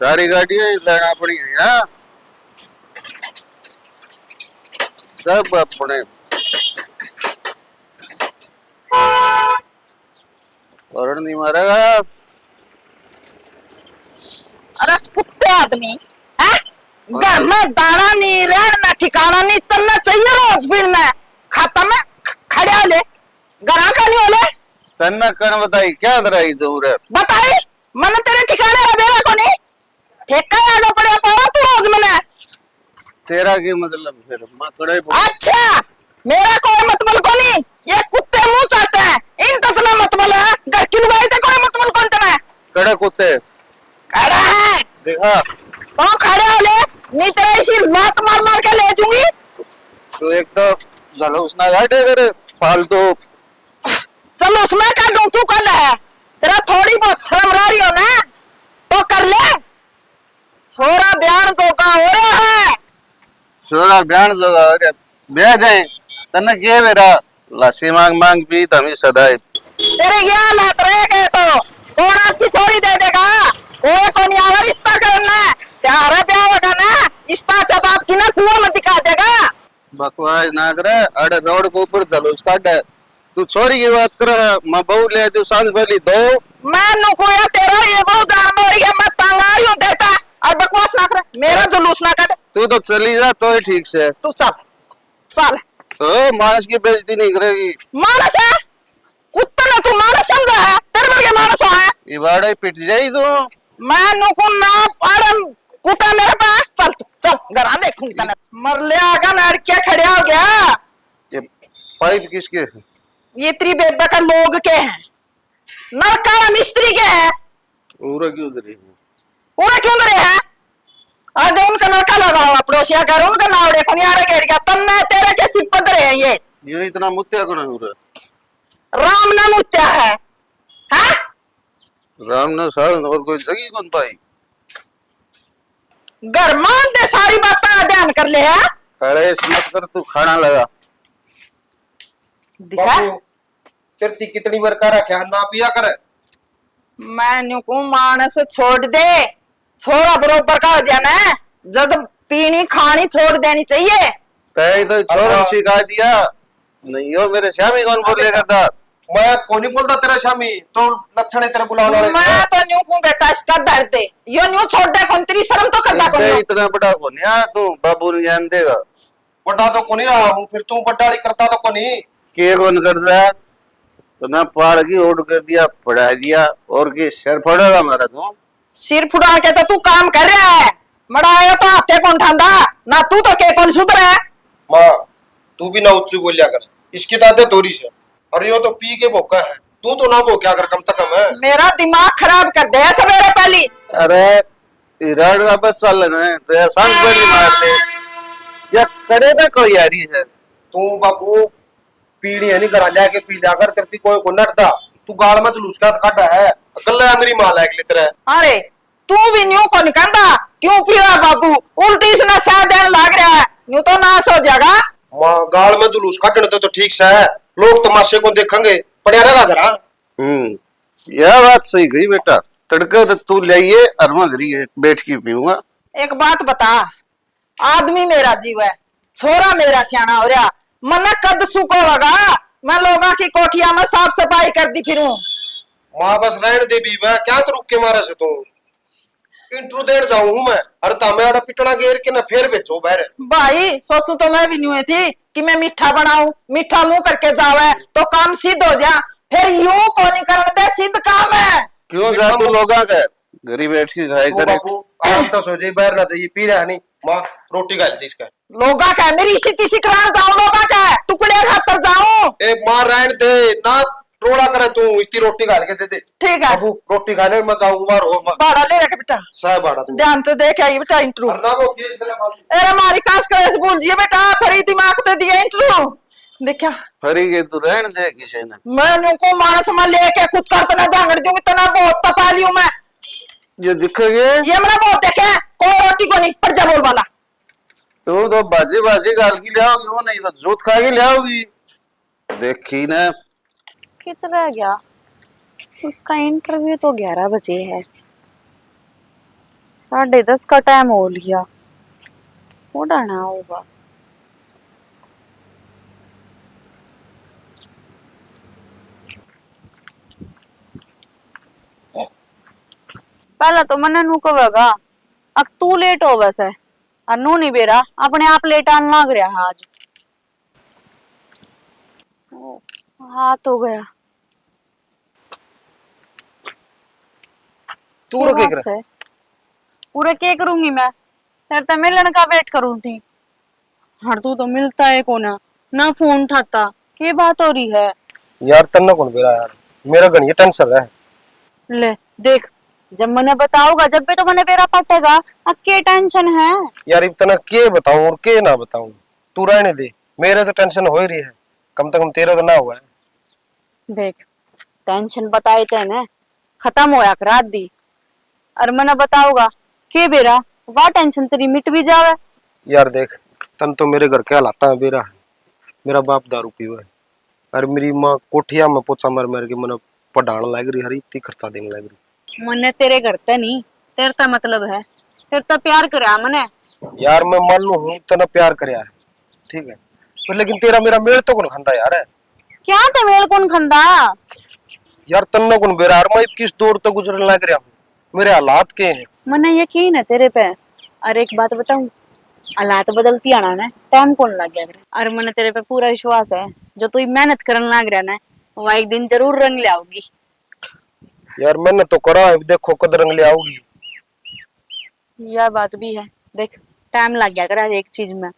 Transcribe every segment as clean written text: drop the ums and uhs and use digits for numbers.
सारी गाड़ियां ही लेना पड़ी है यहाँ सब अपने और नहीं मारेगा। अरे कुत्ते आदमी है घर में दाना नहीं रहना ठिकाना नहीं तन्ना चाहिए रोज फिरना खाता में खड़े ले घरा का नहीं होले तन्ना कण बताई क्या दराई दूर है बताई मन तेरे ठिकाने है बेरा को नहीं ठेका आडो पड़े पावा तू रोज मने तेरा की मतलब फिर मकड़े अच्छा मेरा कोई मतलब को नहीं ये कुत्ते मुंह चाटते हैं इन तक मतलब है घर की लुगाई तो कोई मतलब कौन तना है कड़े कुत्ते खड़ा है देखा तो खड़े हो ले नहीं तेरा इसी लात मार मार के ले जाऊंगी तो एक तो जलूस ना गाड़े करे फालतू चल उसमें कर दूं तू कर है तेरा थोड़ी बहुत शर्म रही हो ना तो कर ले छोरा बयान तो का हो रहा है छोरा बयान जोगा अरे ब्याह जाए तन्ना के मेरा लस्सी मांग मांग पी तमी सदाई तेरे ये हालात रह गए तो कौन आपकी छोरी दे देगा कोई को नहीं आवा रिश्ता करना त्यारा ब्याह होगा ना रिश्ता चाहता आपकी ना कुआं में दिखा देगा बकवास ना करे अरे रोड के ऊपर जलूस काट तू छोरी की बात कर मैं बहू ले तू सांझ भली दो मैं नुकोया तेरा ये बहुत जान हो रही है मैं तंगाई हूं देता और बकवास ना कर मेरा जुलूस ना कर तू तो चली जा तो ही ठीक से तू चल चल तो मानस की बेइज्जती नहीं करेगी मानस है कुत्ता ना तू मानस समझा है तेरे वर्गे मानस है ये बाड़ा पिट जाई तू मैं नुको ना पाड़म कुत्ता मेरे पास चल तू चल घर आ देखूंगी तने मर ले आगा लड़के खड़े हो गया ये पाइप किसके है? ये तेरी बेबे का लोग के हैं नरका मिस्त्री के हैं पूरा क्यों उधर ही पूरा क्यों करे हैं आगे उनका नरका लगाओ पड़ोसिया घर उनका नाव देखो यार गेट गया तन्ने तेरे के सिर पर रहे ये इतना मुत्या कौन है पूरा राम नाम उत्या है हाँ राम ने साल और कोई जगी कौन पाई घर मान दे सारी बातें ध्यान कर ले है खड़े मत कर तू खाना लगा दिखा करती कितनी बार करा क्या ना पिया करे मैं नुकू मानस छोड़ दे छोरा बरोबर का हो जाना जब पीनी खानी छोड़ देनी चाहिए तय तो छोरा सिखा दिया नहीं हो मेरे श्यामी कौन बोलेगा था मैं कौन नहीं बोलता तेरा शामी तो लक्षण है तेरे बुलाने वाले मैं तो न्यू को बेटा इसका दर्द दे यो न्यू छोड़ दे कौन तेरी शर्म तो करता कौन ते इतना बड़ा कौन यार तू बाबू ने ज्ञान देगा बड़ा तो कौन ही रहा हूँ फिर तू बड्डाली करता तो कौन ही के कौन करता है तो ना पाड़ की ओट कर दिया पढ़ा दिया और के सर फोड़ेगा हमारा तू सिर फुड़ा के तो तू काम कर रहा है मड़ाया तो हाथे कौन ठांदा ना तू तो के कौन सुधर है माँ तू भी ना उच्च बोलिया कर इसकी दादे तोरी से और यो तो पी के भोका है तू तो ना भोक्या कर कम तक है मेरा दिमाग खराब कर दे सवेरे पहली अरे इराड का बस चल रहे हैं तो या सांस बड़ी मार दे या करे तो कोई यारी है तू बाबू पीड़ी है नहीं करा लिया के पी लिया कर करती कोई को नटता तू गाल में चलूस का काटा है अकल है मेरी मां लायक लित्र अरे तू भी न्यू को निकंदा क्यों पिया बाबू उल्टी से ना साथ देने लग रहा है न्यू तो नाश हो जाएगा मां गाल में जुलूस काटने तो ठीक से है लोग तमाशे को देखेंगे पड़िया रहेगा करा यह बात सही गई बेटा तड़के तो तू लाइए अरमा घरी बैठ के पीऊंगा एक बात बता आदमी मेरा जीव है छोरा मेरा सियाना हो रहा मन कद सुको होगा मैं लोगों की कोठिया में साफ सफाई कर दी फिरूं मां बस रहने दे भी मैं क्या तो रुक के मारा से तू इंट्रो देर जाऊं हूं मैं अरे तामे आड़ा पिटना घेर के ना फिर बेचो बाहर भाई सोचू तो मैं भी नहीं हुई थी कि मैं मीठा बनाऊं मीठा मुंह करके जावे तो काम सिद्ध हो जा फिर यूं को नहीं करने दे सिद्ध काम है क्यों जा तू लोगा के घरी बैठ के खाए ओ करे बाबू आराम तो सो जाई बाहर ना चाहिए पी रहा नहीं मां रोटी खा ली इसका लोगा का मेरी इसी तीसी करार जाऊं लोगा का टुकड़े खातर जाऊं ए मां रहने दे ना रोड़ा करे तू इसकी रोटी खा के दे दे ठीक है बाबू रोटी खाने में जाऊं बाहर हो बाड़ा ले रखे बेटा साहब बाड़ा तू ध्यान तो देख आई बेटा इंट्रू वरना वो केस तेरा बाबू अरे हमारी काश कलेस बोल जिए बेटा फरी दिमाग तो दिया इंट्रू देखा फरी के तू रहने दे किसी ने मैं को मानस में लेके खुद करते ना जांगड़ दूंगी तना बहुत तपा लियो मैं ये दिखेगे ये मैंने बहुत देखे कोई रोटी को नहीं पर जा बोल वाला तो बाजी बाजी गाल की ले आओगी वो नहीं तो जोत खा के ले आओगी देखी ना कितना रह गया उसका इंटरव्यू तो 11 बजे है 10:30 का टाइम हो लिया, उड़ाना होगा। पहला तो मना नू कहेगा अब तू लेट हो वैसे, और नू नहीं बेरा अपने आप लेट आने लग रहा है आज। ओ, हाथ हो गया। तू ये रो के बात कर से पूरा क्या करूंगी मैं, तेरे तो मिलन का वेट करूं थी। हर तू तो मिलता है कोना, ना फोन उठाता, क्या बात हो रही है। यार तन्ना कौन बेरा यार, मेरा गणी टेंशन है। ले देख, जब मैंने बताऊंगा जब भी तो मैंने बेरा पटेगा। अब क्या टेंशन है। यार इतना के बताऊं और के ना बताऊं, तू रहने दे। मेरे तो टेंशन हो ही रही है, कम से कम तेरा तो ना हुआ है। देख, टेंशन बताए थे ना, खत्म होया कर रात दी। और मैंने बताऊंगा के बेरा वाह टेंशन तेरी मिट भी जावे। यार देख, तन तो मेरे घर के हालात है बेरा है। मेरा बाप दारू पीवा है, और मेरी माँ कोठिया में पोछा मार मार के मैंने पढ़ाने लग रही, हर इतनी खर्चा देने लग रही। मैंने तेरे घर ते नहीं, तेरे ता मतलब है, तेरे ता प्यार करया मैंने। यार मैं मान लू हूँ तना प्यार करया है, ठीक है, पर लेकिन तेरा मेरा मेल तो कौन खांदा यार है। क्या ते मेल कौन खंदा। यार तन्ना कौन बेरा, और मैं किस दौर तक गुजरने लग रहा हूँ, मेरे हालात के हैं। मैंने यकीन है तेरे पे। और एक बात बताऊं, हालात बदलती आना ना, टाइम कौन लग गया करे। और मैंने तेरे पे पूरा विश्वास है, जो तू मेहनत करने लग रहा ना, वो एक दिन जरूर रंग ले आओगी। यार मैंने तो करा है, देखो कद रंग ले आओगी। यह बात भी है। देख, टाइम लग गया करे एक चीज में।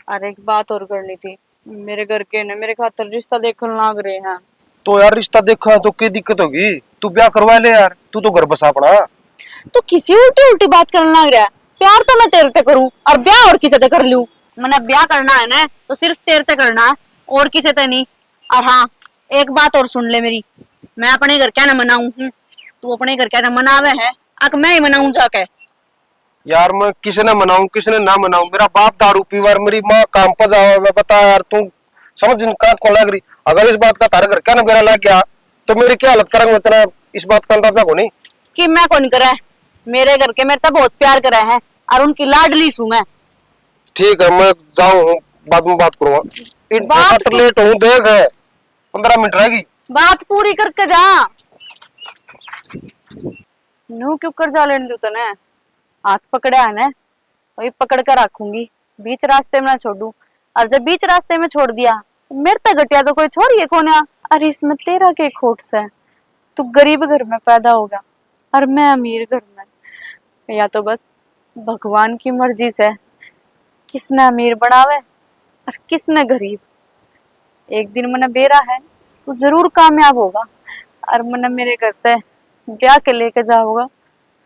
और एक बात और करनी थी, मेरे घर के ने मेरे खातर रिश्ता देखने लग रहे हैं। तो यार रिश्ता देखा तो क्या दिक्कत होगी, तू ब्याह करवा ले यार, तू तो घर बसा अपना। तो किसी उल्टी उल्टी बात करने लग रहा है। प्यार तो मैं तेरे से करूं और ब्याह और किसी से कर लूं। मैंने ब्याह करना है ना तो सिर्फ तेरे से करना है, और किसी से नहीं। और हाँ, एक बात और सुन ले मेरी, मैं अपने घर क्या ना मनाऊं हूँ, तू अपने घर क्या ना मनावे है, अक मैं ही मनाऊं जाके। यार मैं किसने मनाऊं किसने ना मनाऊं, मेरा बाप दारू पीवा, मेरी माँ काम पर जावा, मैं बता यार तू समझ का कौन लग रही। अगर इस बात का तारा घर क्या ना मेरा लग गया तो मेरी क्या हालत करेंगे, इतना इस बात का अंदाजा को नहीं। कि मैं कौन करे, मेरे घर के मेरे तो बहुत प्यार करे हैं, और उनकी लाडली सू मैं। ठीक है मैं जाऊं, बाद में बात करूंगा। इंटरव्यू बात खातर को, लेट हूँ, देख है 15 मिनट रहेगी। बात पूरी करके जा। नू क्यों कर जा लेने दू तने, हाथ पकड़ा है ना, वही पकड़ कर रखूंगी, बीच रास्ते में ना छोड़ू। और जब बीच रास्ते में छोड़ दिया तो मेरे तक घटिया तो कोई छोड़िए कौन है। अरे इसमें तेरा के खोट से, तू गरीब घर में पैदा होगा और मैं अमीर घर में। या तो बस भगवान की मर्जी से किसने अमीर बनावे और किसने गरीब। एक दिन मैंने बेरा है तो जरूर कामयाब होगा, और मैंने मेरे घर से ब्याह के लेके जाओगा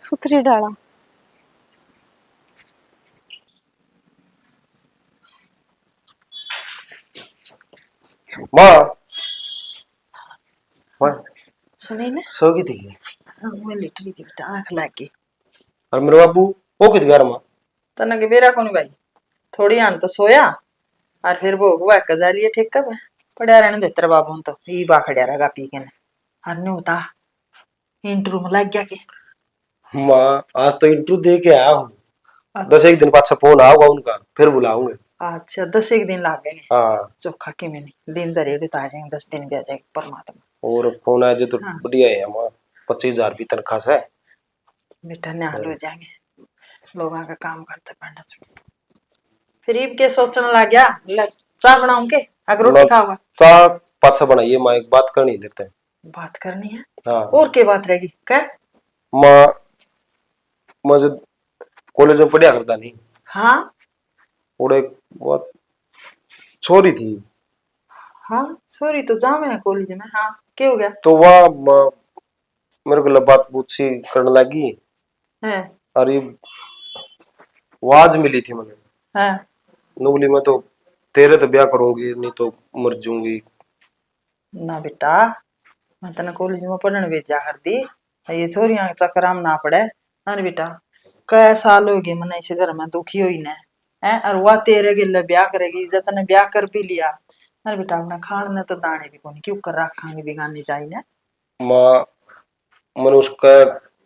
सुथरी डाला। माँ माँ सुनी ने। सो गई थी। हाँ, मैं लेट रही थी बेटा, आंख लग गई। और मेरे बाबू वो कित गया माँ। तना के बेरा कौन भाई, थोड़ी आन तो सोया और फिर वो हुआ कजा लिए ठीक कब पड़ा रहने दे तेरे बाबू तो ई बा खड़िया रहेगा पी के ने। अन्ने होता इंटरव्यू में लग गया के। माँ आज तो इंटरव्यू दे के आया हूँ, 10 एक दिन बाद से फोन आऊंगा उनका, फिर बुलाऊंगे। अच्छा 10 एक दिन लाग गए ने। हाँ चोखा के मैंने दिन दरेड़े तो आ जाएंगे, 10 दिन भी आ जाएंगे परमात्मा। और फोन आया जो तो हाँ बढ़िया है माँ, 25,000 भी तनख्वाह से। बेटा न्याल हो जाएंगे, लोगों का काम करते पड़ना चाहिए। फिर ईब के सोचने लग गया ले चाय बनाऊं के, अगर रोटी खाओगा। चाह पाछा बनाइए माँ, एक बात करनी देते हैं। बात करनी है हाँ और क्या बात रहेगी क्या। माँ, मैं जब कॉलेज में पढ़िया करता नहीं, हाँ और एक बहुत छोरी थी, हाँ सॉरी तो जामे है कॉलेज में। हाँ क्या हो गया तो वह मेरे को बात पूछी करने लगी। है। और ये आवाज मिली थी मैंने, हाँ नूली मैं तो तेरे तो ब्याह करूंगी नहीं तो मर जाऊंगी। ना बेटा, मैं तेने कॉलेज में पढ़ने भेजा कर दी, ये छोरियां के चक्कर में ना पड़े। अरे बेटा कई साल हो गए मैंने इस घर में दुखी हुई ने है, और वह तेरे गिले ब्याह करेगी, इज्जत ने ब्याह कर भी लिया। अरे बेटा अपना खान ने तो दाने भी कौन क्यों कर रखांगे बिगानी चाहिए। माँ मैंने उसका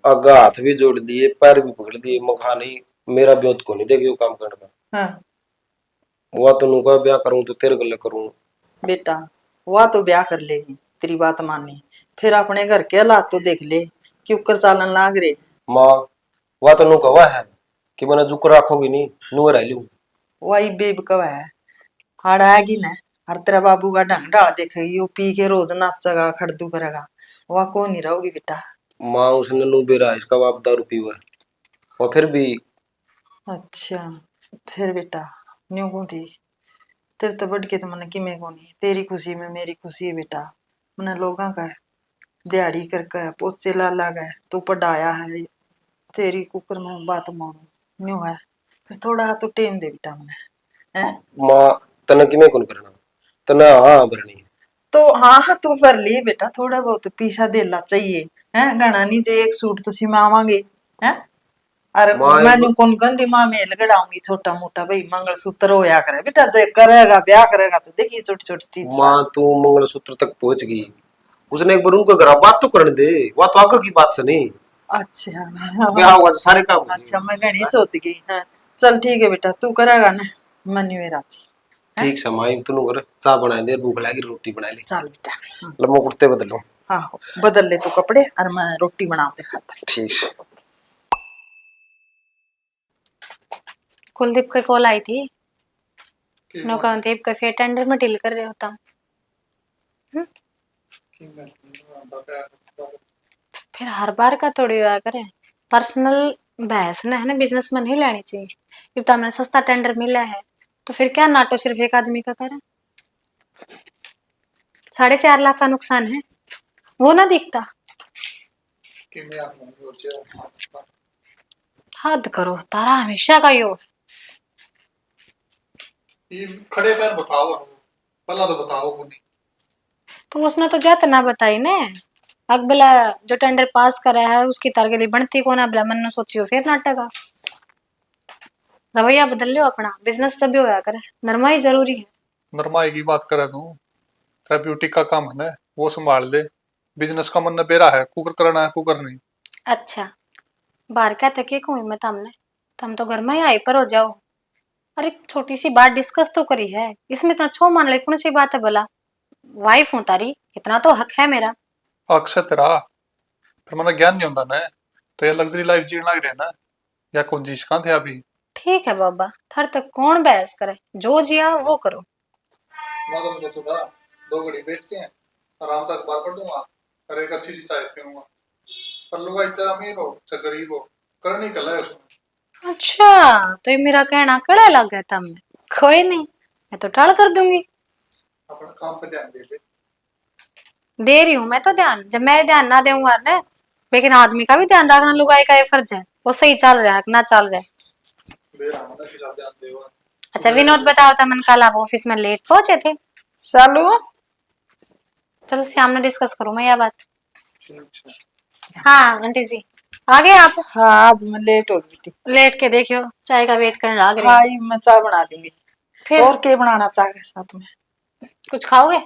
आगा हाथ भी जोड़ लिए, पैर भी पकड़ दिए, मखा नहीं मेरा ब्योत को नहीं देगी वो काम करने का। हाँ वो तो नुका ब्याह करूं तो तेरे गले करूं। बेटा, वह तो ब्याह कर लेगी, तेरी बात मानी। फिर अपने घर के हालात तो देख ले कि उकर चालन लाग रे। माँ वह तो नुका हुआ है कि मैंने जुक रखोगी नहीं, नुआ रह लूं। वही बेबकवा है, हाड़ आएगी ना। हर तेरा बाबू का ढंग ढाल देखेगी, वो पी के रोज नाचेगा खड़दू करेगा, वह को नहीं रहोगी बेटा। माँ उसने नु बेरा इसका बाप दारू पीवा है और फिर भी। अच्छा, फिर बेटा न्यू को थी तेरे तो बढ़ के तो मन कि मैं को नहीं, तेरी खुशी में मेरी खुशी है बेटा। मैंने लोगों का दिहाड़ी करके पोचे ला ला गए तू पढ़ाया है, तेरी कुकर में बात मानू न्यू है। फिर थोड़ा तो टेम दे बेटा मैंने है। माँ तना कि मैं कौन करना, तना हाँ भरनी है। तो हाँ हाँ तो भर लिए बेटा, थोड़ा बहुत पैसा देला चाहिए है, घना नहीं जे एक सूट तो सिमावांगे है। अरे माँ मैंने कौन गंदी माँ मेल गड़ाऊंगी छोटा मोटा, भाई मंगलसूत्र होया करे बेटा, जे करेगा ब्याह करेगा तो देखिए छोटी छोटी चीज सा। माँ तू मंगलसूत्र तक पहुंच गई, उसने एक बार उनको घर बात तो करने दे, वह तो आगे की बात से नहीं। अच्छा ब्याह होगा तो सारे काम हो अच्छा, मैं जाएंगे। घनी सोच गई। हाँ चल ठीक है बेटा, तू करेगा ना मनु मेरा जी। ठीक है माँ तू कर चाय बना दे, भूख लगी रोटी बना ले। चल बेटा। लम्बो कुर्ते बदलो। हाँ बदल ले तू कपड़े और मैं रोटी बना दे खाता। ठीक है। कुलदीप का कॉल आई थी, नौकांदीप का फिर टेंडर में डील कर रहे होता। फिर हर बार का थोड़ी हुआ करे, पर्सनल बहस ना है ना, बिजनेस में नहीं लेनी चाहिए। जब तो हमें सस्ता टेंडर मिला है तो फिर क्या नाटो सिर्फ एक आदमी का करे। 4.5 लाख का नुकसान है, वो ना दिखता। हद करो तारा, हमेशा का यो। ये खड़े पैर बताओ, पहला तो बताओ को नहीं। तो उसने तो जात ना बताई ने। अगला जो टेंडर पास करा है उसकी तारगली बनती को ना, भला मन ने सोचियो फिर नाटक। रवैया बदल लो अपना, बिजनेस तभी होया करे, नरमाई जरूरी है। नरमाई की बात करे तू, थेरेप्यूटिक का काम है ना, वो संभाल ले। बिजनेस का मन बेरा है, कुकर करना है कुकर नहीं। अच्छा, बाहर क्या तके कहूँ मैं तमने, तुम तो घर में ही आई पर हो जाओ। अरे छोटी सी बात डिस्कस तो करी है, इसमें इतना छो मान ले, कौन सी बात है भला। वाइफ हूँ तारी, इतना तो हक है मेरा। अक्सर तेरा फिर मैंने ज्ञान नहीं होता ना, तो ये लग्जरी लाइफ जीने लग रहे ना, या कौन चीज कहाँ थे अभी। ठीक है बाबा, थर तक कौन बहस करे, जो जिया वो करो। मैं तो मुझे थोड़ा 2 घड़ी बैठ के आराम तक बात कर दूंगा और एक अच्छी सी चाय पीऊंगा। पर लोग चाहे अमीर हो चाहे गरीब हो, करनी कला है उसमें। अच्छा, तो ये मेरा कहना कड़ा लग गया तमने। कोई नहीं, मैं तो टाल कर दूंगी। अपने काम पे ध्यान दे ले। दे रही हूँ मैं तो ध्यान, जब मैं ध्यान ना दूंगा ना, लेकिन आदमी का भी ध्यान रखना लुगाई का ये फर्ज है, वो सही चल रहा है ना चल रहा है। बेरा ना हिसाब ध्यान देवा। अच्छा विनोद बताओ था, मन कल आप ऑफिस में लेट पहुंचे थे। चालू चल शाम में डिस्कस करूं मैं यह बात। हाँ आंटी जी आ गए आप। हाँ आज मैं लेट हो गई थी। लेट के देखियो, चाय का वेट करने लग रहे हाँ हैं। ये मैं चाय बना दूंगी। फिर और क्या बनाना चाह रहे साथ में? कुछ खाओगे?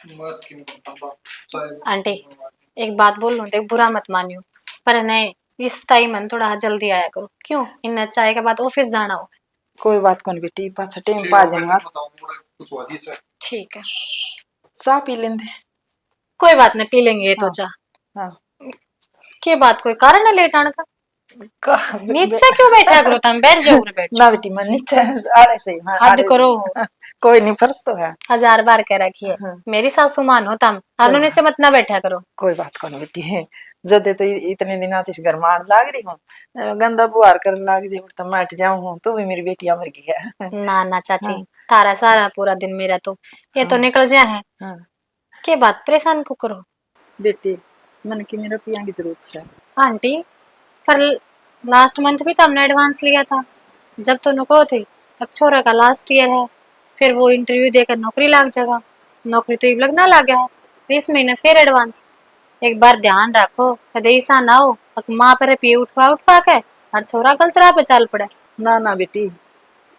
मत की चाय। आंटी एक बात बोल लूं, देख बुरा मत मानियो, पर नहीं इस टाइम में थोड़ा जल्दी आया करो, क्यों इन चाय के बाद ऑफिस जाना हो। कोई बात कौन बेटी, पाछा टेम ठीक पा है, जाऊंगा। कुछ हुआ दी चाय। ठीक है, चाय पी लेंगे। कोई बात नहीं, पी लेंगे ये तो हाँ। चाह। हाँ के बात कोई कारण है लेट आने का? नीचे क्यों बैठा करो, तुम बैठ जाओ, उधर बैठ जाओ। ना बेटी मैं नीचे आड़े से हाँ, हद आड़े से। करो, कोई नहीं, फर्ज तो है। 1000 बार कह रखी है हाँ। मेरी सासू मान हो तुम, अनु नीचे मत ना बैठा करो। कोई बात कौन बेटी है, जदे तो इतने दिन आती इस घर में आने लाग रही हूँ, गंदा बुहार करने लाग जी तो मैं हट जाऊं हूँ, तू भी मेरी बेटिया मर गई है। ना ना चाची, हाँ। तारा सारा पूरा दिन मेरा तो ये तो हाँ। निकल जाए है। हाँ के बात परेशान को करो बेटी, मन की मेरा पिया की जरूरत है। आंटी, पर लास्ट मंथ भी तो हमने एडवांस लिया था, जब तो नुको थे। अब छोरा का लास्ट ईयर है, फिर वो इंटरव्यू देकर नौकरी लग जाएगा, नौकरी तो अब लगना लग गया है, इस महीने फिर एडवांस। एक बार ध्यान रखो कदे ऐसा ना हो माँ पर पिए उठवा उठवा के और छोरा गलत राह पे चल पड़े। ना ना बेटी,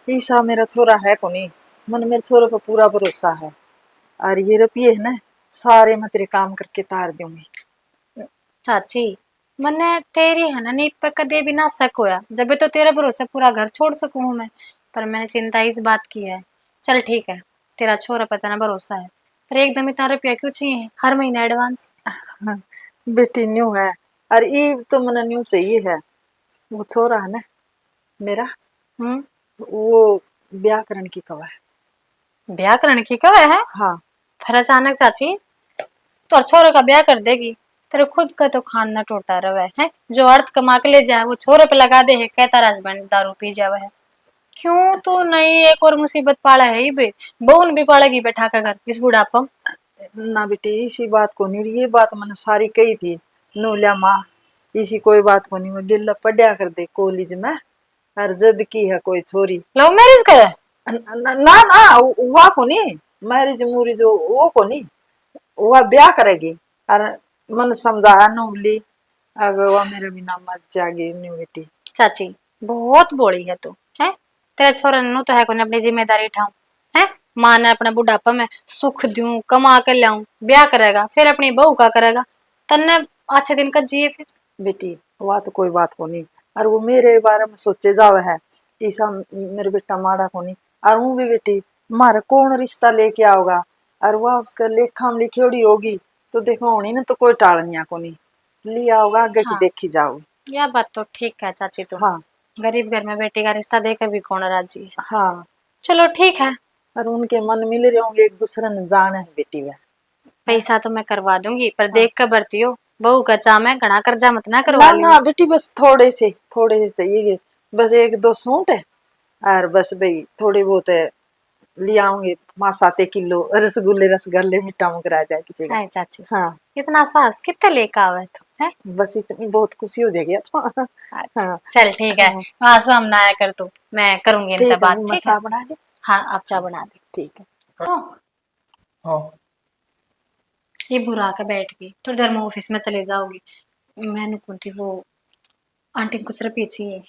ईसा मेरा छोरा है को नहीं, मन मेरे छोरे पर पूरा भरोसा है। और ये रुपये है ना, सारे मैं तेरे काम करके तार दूंगी। चाची मने तेरी है ना नीत पे कदे भी ना शक होया, जब तो तेरे भरोसे पूरा घर छोड़ सकूं हूं मैं। पर मैंने चिंता इस बात की है। चल ठीक है, तेरा छोरा पता ना भरोसा है, पर एकदम इतना रुपया क्यों चाहिए हर महीने एडवांस? हाँ, बेटी न्यू है। अरे ये तो मैंने न्यू चाहिए है। वो छोरा है ना मेरा, हम्म। वो व्याकरण की कवा है। ब्याह करने की कब है? हाँ। फिर अचानक चाची तो और छोरे का ब्याह कर देगी? तेरे खुद का तो खाना टोटा रहा है, जो अर्थ कमा के ले जाए वो छोरे पे लगा दे है, कहता हस्बैंड दारू पी जावे है। क्यों तो नहीं एक और मुसीबत पाला है ही बे, बहुन भी पालेगी बैठा का घर इस बुढ़ापम। ना बेटी इसी बात को नहीं, ये बात मैंने सारी कही थी। नूलिया माँ इसी कोई बात को नहीं, वो गिल्ला पढ़िया कर दे कॉलेज में। और जद की है कोई छोरी। लव मैरिज करे? ना ना ना, वो को नहीं, मैरिज मूरिज वो को नहीं, वह ब्याह करेगी। और मन समझाया नूली, अगर वह मेरे बिना मर जाएगी न्यू बेटी। चाची बहुत बोली है तू, है तेरा छोरा नु तो है कोने अपनी जिम्मेदारी उठाऊं, है मां ने अपने बुढ़ापा में सुख दूं कमा के लाऊं, ब्याह करेगा फिर अपनी बहू का करेगा, तन्ने अच्छे दिन का जिए फिर। बेटी वह तो कोई बात को नहीं, और वो मेरे बारे में सोचे जावे है। ऐसा मेरे बेटा माड़ा को नहीं। और हूँ भी बेटी, मारा कौन रिश्ता लेके आओगा, और वह उसका लेखा में लिखोड़ी होगी तो देखो होनी ना, तो कोई टालनिया को नहीं लिया होगा, आगे की हाँ देखी जाओ। यह बात तो ठीक है चाची, तू हाँ गरीब घर में बेटी का रिश्ता देकर भी कौन राजी है। हाँ। चलो ठीक है, और उनके मन मिल रहे होंगे, एक दूसरे ने जाने है बेटी वह। पैसा तो मैं करवा दूंगी, पर हाँ। देख कर बरती हो, बहू का चाम है घना कर्जा मत ना ना करवा लियो। ना बेटी, बस थोड़े से चाहिए, बस एक दो सूट है। और बस भाई थोड़ी बहुत है, ले आऊंगी 5-7 किलो रसगुल्ले रसगल्ले मीठा मुकरा जाए किसी का। हाय चाची, हाँ इतना सास कितने लेकर आवे तू, है? बस इतनी बहुत खुशी हो जाएगी तो। अच्छा, हाँ चल ठीक है, हाँ। वहां से हम ना आया कर तू, मैं करूंगी इनसे ठीक है, बात, मैं ठीक है? मठा बना दे। हाँ आप चाय बना दे। ठीक है। ओ, हाँ ये बुरा के बैठ गई, थोड़ी देर में ऑफिस में चले जाओगी। मैंने कौन थी वो आंटी ने कुछ रुपये चाहिए,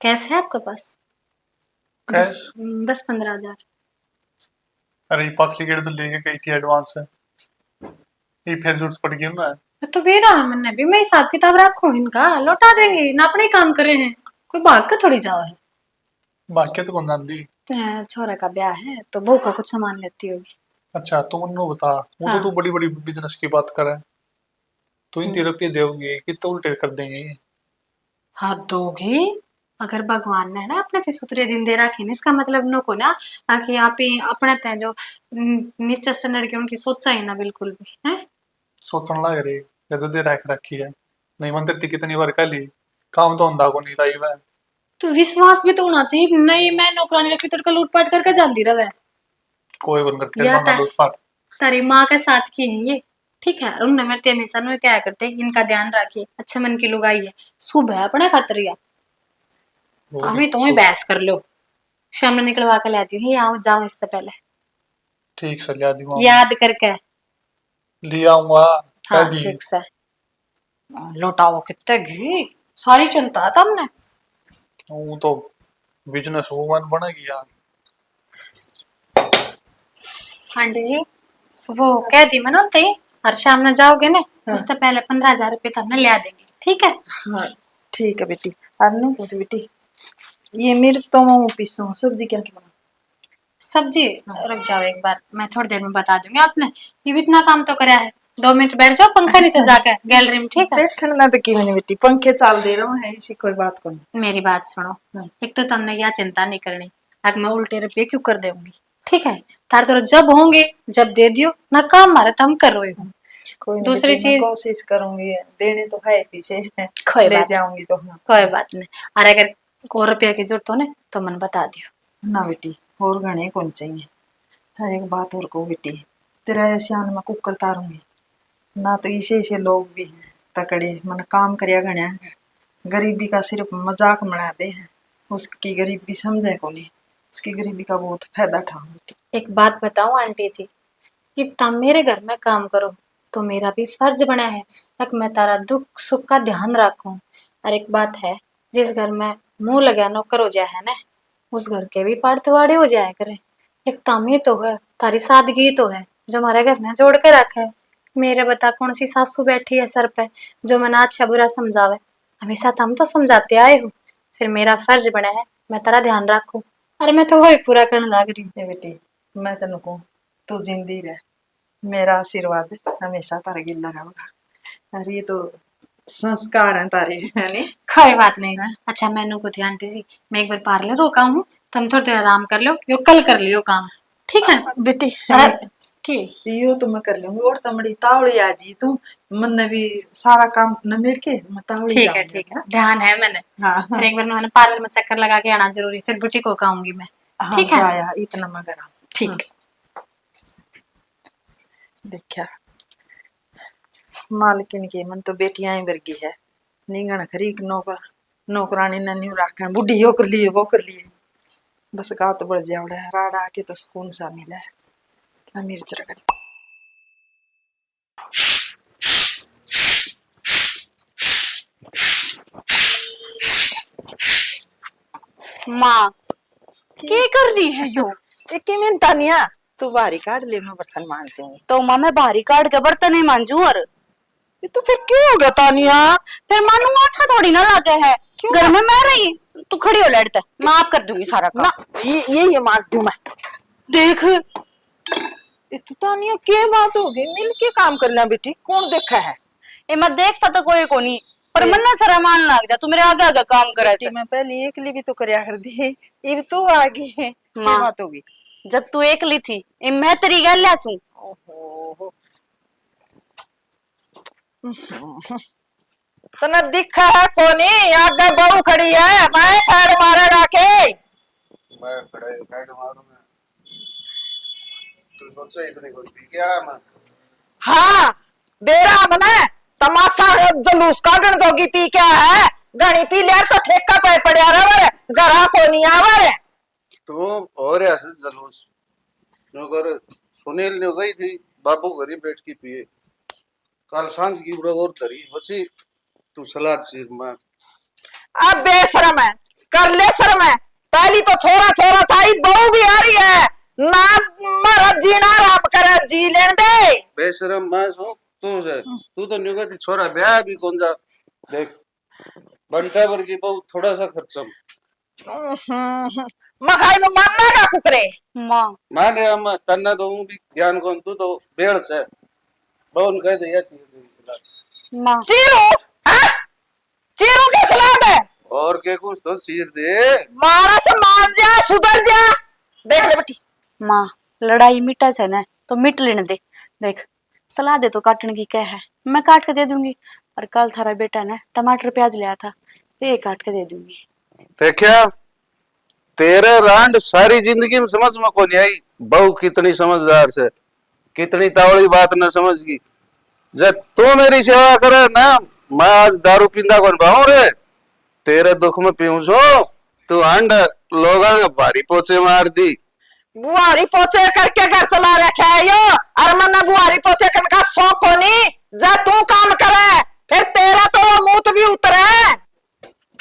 कैश है आपके पास? कैश? 10-15 हजार। अरे ये पांच टिकट तो लेके गई थी एडवांस है, ये फिर जरूरत पड़ गई ना। तो बेरा मैंने भी मैं हिसाब किताब रखूं इनका, लौटा देंगे ना, अपने ही काम करे हैं, कोई भाग के थोड़ी जाओ है। बाकी तो कौन जानती। छोरा का ब्याह है तो बहू का कुछ सामान लेती होगी। अच्छा तुम उनको बता, वो तो हाँ तू बड़ी बड़ी बिजनेस की बात कर रहा है, तो इन 13 रुपये दोगे कि तो उल्टे कर देंगे ये। हाँ दोगी, अगर भगवान ने ना अपने सुतरे दिन दे रखे ना, इसका मतलब नो को ना कि आप ही अपने तय जो नीचे स्टैंडर्ड के उनकी सोचा ही ना बिल्कुल भी है। सोचने लग रही जद दे रख रखी है, नहीं मंदिर थी कितनी बार कह ली, काम तो अंधा को नहीं लाई वह। तो विश्वास भी तो होना चाहिए, नहीं मैं नौकरानी रखी तेरे को लूटपाट करके जाती रहे। कोई बन करके या ना लूटपाट। तारी माँ के साथ की है ये, ठीक है? उनने मेरे हमेशा नु क्या करते, इनका ध्यान रखिए, अच्छे मन की लुगाई है, सुबह अपने खतरिया वो भी हमें तो ही बहस कर लो, शाम में निकलवा के लाती हूँ, आओ जाओ इससे पहले ठीक से लिया दी वहां याद करके। ले आऊंगा, कह हाँ दी। ठीक से लौटाओ, कितने घी सारी चिंता है तुमने। वो तो बिजनेस वूमन बनेगी यार। आंटी जी वो कह दी मैंने ते, हर शाम में जाओगे ना, हाँ उससे पहले 15 हजार रुपये तो हमने लिया देंगे, ठीक है? हाँ ठीक है बेटी। और नो पूछ बेटी, ये मिर्च तो मैं पीसू, सब्जी क्या क्या बना। सब्जी रुक जाओ एक बार, मैं थोड़ी देर में बता दूंगी। आपने ये भी इतना काम तो करा है, 2 मिनट बैठ जाओ पंखा नीचे जाकर गैलरी में, ठीक है? बैठने ना तो की मैंने बेटी, पंखे चाल दे रहा है, इसी कोई बात को नहीं। मेरी बात सुनो, एक तो तुमने यह चिंता नहीं करनी, अब मैं उल्टे रुपये क्यों कर दूंगी, ठीक है? तार तो जब होंगे जब दे दियो ना, काम मारे तो हम कर रहे हो। कोई नहीं दूसरी बेटी, मैं चीज, कोशिश करूंगी, देने तो है पीछे कोई ले बात जाऊंगी तो। हाँ कोई बात नहीं, और अगर को रुपया की जरूरत हो ना तो मन बता दियो। ना बेटी, और घने को नहीं चाहिए। हाँ, एक बात और को बेटी, तेरा श्यान में कुकर तारूंगी ना, तो इसे लोग भी हैं तकड़े, मन काम करिया घने गरीबी का सिर्फ मजाक बना दे हैं, उसकी गरीबी समझे को नहीं, उसकी गरीबी का बहुत फायदा उठाओ बेटी। एक बात बताऊं आंटी जी, इतना मेरे घर में काम करो तो मेरा भी फर्ज बना है कि मैं तारा दुख सुख का ध्यान रखूं। और एक बात है, जिस घर में मुंह लगा नौकर हो जाए है ना, उस घर के भी पाड़तवाड़े हो जाया करे। एक तामी तो है, तारी सादगी तो है जो हमारे घर ने जोड़ के रखा है। मेरे बता कौन सी सासू बैठी है सर पे जो मना अच्छा बुरा समझावे। हमेशा तो हम तो समझाते आए हो, फिर मेरा फर्ज बना है मैं तेरा ध्यान रखूं। अरे मैं तो वही पूरा करने लग रही हूँ। ए बेटी, मैं तेन कहूँ तू जिंदी रह, मेरा आशीर्वाद हमेशा तारे गिल्ला रहेगा। अरे ये तो संस्कार है तारे, है नी? कोई बात नहीं। अच्छा मैनू को ध्यान दीजिए, मैं एक बार पार्लर रोका हूँ, तुम थोड़ी देर आराम कर लो, यो कल कर लियो काम, ठीक है? बेटी अरे की यो तो मैं कर लूंगी, और तमड़ी तावड़ी आ जी तू, मन ने भी सारा काम नमेड़ के मैं तावड़ी ठीक है जाऊंगी। ठीक है, ध्यान है मैंने। हाँ फिर हाँ एक बार मैंने पार्लर में चक्कर लगा के आना जरूरी, फिर बुटीक को आऊंगी मैं। हाँ, ठीक है जाया इतना मैं करा। ठीक। देखा मालकिन की मन तो बेटियां ही वर्गी है, निंगण खरीक नौकरानी ने न्यू रखा है, बुढ़ी यो कर लिए वो कर लिए, बस का तो बढ़ जावड़ा है, राड आके तो सुकून सा मिला है ना। मिर्च रगड़ माँ क्या कर रही है यो? एक मिनट तानिया, तू बारी काट ले, मैं बर्तन मांजती हूँ। तो माँ मैं बाहरी काट के बर्तन ही मांजू और ये तो फिर क्यों हो गया तानिया? फिर मानू अच्छा थोड़ी ना लगे है, घर में मैं रही तू खड़ी हो लड़ते, मैं आप कर दूंगी सारा काम। ना ये मांज दूं मैं। देख ये तो तानिया क्या बात होगी, मिल के काम कर ले बेटी, कौन देखा है? ये मैं देखता तो कोई को नहीं, पर मन ना सारा मान लग जा, तू मेरे आगे आगे काम करे बेटी मैं पहले एकली भी तो करया कर दी, ये भी तो आ गई है, क्या माँ। बात होगी? जब तू एकली थी ये मैं तेरी गल सू। ओहो तना दिखा है कोनी, आगे बहू खड़ी है, मैं खैर मारेगा के? मैं खड़े हेड मारूंगा। तू सोचा इतनी कुछ भी क्या मैं? हाँ बेरा मने तमाशा जलूस का गण जोगी पी क्या है, गणी पी लिया तो ठेका पे पड़या रहे, घरा कोनी आवे। तू और ऐसे जलूस नौकर सुनील ने गई थी बाबू घरी बैठ के पिए, कल सांझ की उड़ा और तरी बची तू सलाद सिर मार। अब बेशरम है, कर ले शर्म है, पहली तो छोरा छोरा था, ही बहू भी आ रही है ना, मरा जीना राम करे, जी लेन दे। बेशरम मैं सो तू से, तू तो न्यू कहती छोरा ब्याह भी कौन जा, देख बंटा भर की बहुत थोड़ा सा खर्चम मखाई में मानना का कुकरे। माँ मान रहा मैं तन्ना तो हूँ भी ज्ञान कौन, तू तो बेड़ से बहुन कह दिया माँ चीरू, हाँ? चीरू के सलाद है, और के कुछ तो सिर दे। मारा से मान जा, सुधर जा, देख ले बेटी। माँ लड़ाई मिटा से ना तो मिट लेने दे, देख सलाह दे तो काटने की क्या है, मैं काट के दे दूंगी, और कल थारा बेटा ने टमाटर प्याज लिया था, ये काट के दे दूंगी। देखा तेरे रांड सारी जिंदगी में समझ में को नहीं आई, बहू कितनी समझदार से, कितनी तावड़ी बात न समझगी। जब तू मेरी सेवा करे ना, मैं आज दारू पींदा कौन पाऊं रे, तेरे दुख में पीऊं सो तू हंड लोगा ने भारी पोचे मार दी। बुआरी पोते करके घर चला रखा है यो, और मन बुआरी पोते करने का शौक को नहीं, जा तू काम करे, फिर तेरा तो मुंह भी उतरे।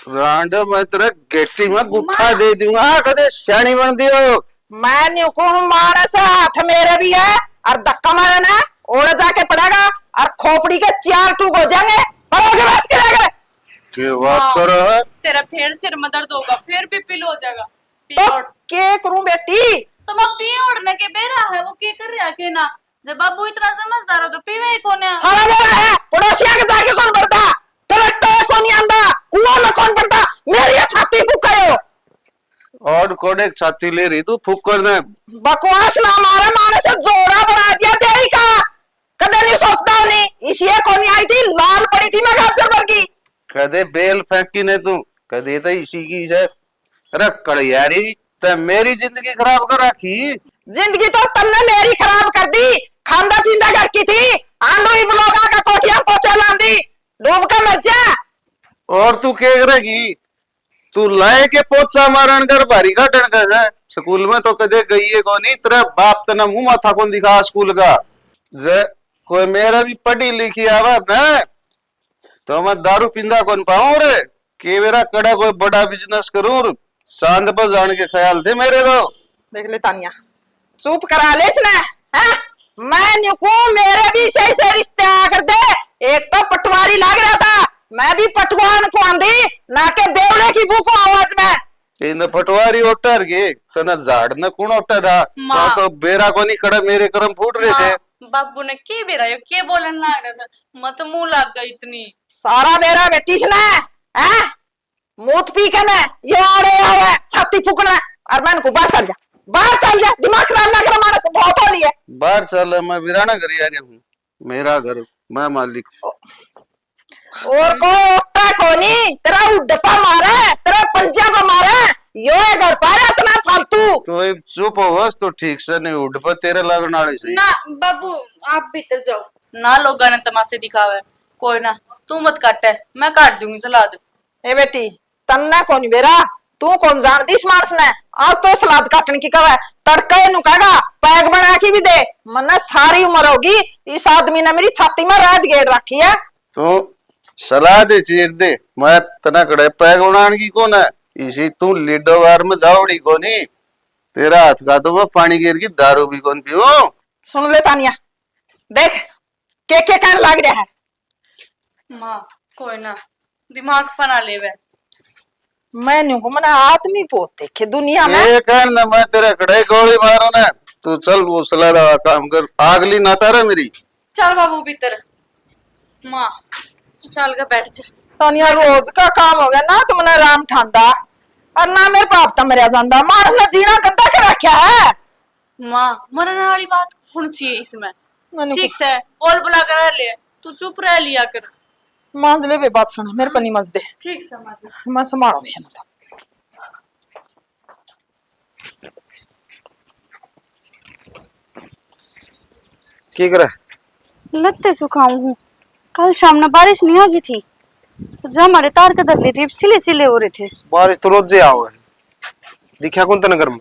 रांड मैं तेरे गेटी में गुट्ठा दे दूंगा, कदे श्याणी बन दियो। मैं न्यू को मारे से हाथ मेरे भी है, और धक्का मारे ना उड़ जाके पड़ेगा, और खोपड़ी के 4 टूक हो जाएंगे, और आगे बात करेगा। के बात कर रहा है? तेरा फिर सिर में दर्द होगा, फिर भी पिल हो जाएगा। तो क्या करूं बेटी? तो मैं पी उड़ने के बेरा है, वो क्या कर रहा है के ना, जब बाबू इतना समझदार हो तो पीवे ही कौन है? सारा मेरा है, पड़ोसिया के जाके कौन पड़ता, तेरे तो कौन नहीं आंदा, कुआं में कौन पड़ता, मेरी छाती फूकायो। और कोडेक छाती ले रही तू फूक कर दे। बकवास ना मारे, मारे से जोड़ा बना दिया देही का, कदे नहीं सोचता नहीं, इसलिए कौन आई थी, लाल पड़ी थी मैं गाजर भर की। कदे बेल फेंकी ने तू, कदे तो इसी की है। अरे कड़ियारी ते मेरी जिंदगी खराब कर रखी। जिंदगी तो तुमने मेरी खराब कर दी, खांदा पींदा घर की थी, आंडो ही ब्लोगा का कोठिया पोचा लांदी, डूब कर मर जा। और तू क्या करेगी, तू लाए के पोचा मारण कर भारी का टन कर है। स्कूल में तो कदे गई है कौन, तेरा बाप तना मुंह माथा कौन दिखा स्कूल का, जे कोई मेरा भी पढ़ी लिखी आवा ना, तो मैं दारू पींदा कौन पाऊं रे, के मेरा कड़ा कोई बड़ा बिजनेस करूं, चांद पर जाने के ख्याल थे मेरे तो। देख ले तानिया, चुप करा ले इसने, हैं? मैं नुकू मेरे भी सही से रिश्ते आ कर दे। एक तो पटवारी लग रहा था, मैं भी पटवान को आंधी ना के बेवड़े की बुको आवाज में। इन पटवारी ओटर गे तना झाड़ न कौन ओटा था माँ। तो बेरा को नहीं कड़ा मेरे कर्म फूट रहे थे। बाबू ने के बेरा यो के बोलन लाग रहा था मत मुंह लग गई इतनी। सारा मेरा बेटी से है मूत पी के ना ये आड़े आवे छाती फूकना और मैं को बाहर चल जा दिमाग खराब ना कर, हमारा से बहुत हो लिया। बाहर चल, मैं वीराना घर आ गया हूँ, मेरा घर, मैं मालिक। और कोई ओटा कोनी तेरा उड्डपा मारा तेरा पंजाब मारा यो है घर पर इतना फालतू। तो एक चुप हो तो ठीक से नहीं उठ पर तेरे लगने वाले से। ना बाबू आप भीतर जाओ ना, लोगा ने तमाशे दिखावे। कोई ना तू मत काट, मैं काट दूंगी सलाद। ए बेटी तन्ना कौन बेरा तू कौन जानती इस मानस ने, आज तो सलाद काटने की कवा तड़का नु कहेगा पैक बना के भी दे। मन्ना सारी उम्र होगी इस आदमी ने मेरी छाती में रात गेड़ रखी है। तो सलाह दे चीर दे, मैं तना कड़े पैग बनाने की कौन है, इसी तू लीडो वार में जाओड़ी कोनी, तेरा हाथ का तो मैं पानी गिर की दारू भी कौन पीऊं। सुन ले तानिया देख के कहने लग रहा है। माँ कोई ना दिमाग फना लेवे। मैं न्यू को मना आदमी बहुत देखे दुनिया में। ये कहन ना मैं तेरे कड़े गोली मारो ना, तू चल वो सलाह दा काम कर, आगली ना तारा मेरी। चल बाबू भीतर। माँ चल के बैठ जा। तानिया रोज का काम हो गया ना तुमने राम ठंडा और ना मेरे बाप तो मरिया जांदा, मार ने जीना गंदा कर रखा है। माँ मरने वाली बात कौन सी है इसमें? मैंने ठीक से बोल बुला कर ले, तू चुप रह लिया कर। मांझ ले बे बात सुना मेरे पनी मज दे, ठीक से माँ। मैं संभालो विषय तो। की करे लत्ते सुखाऊं हूँ। कल शाम में बारिश नहीं आ गई थी तो जो हमारे तार के दर थे सिले सिले हो रहे थे। बारिश तो रोज जे आओ है, दिखा कौन तने घर में।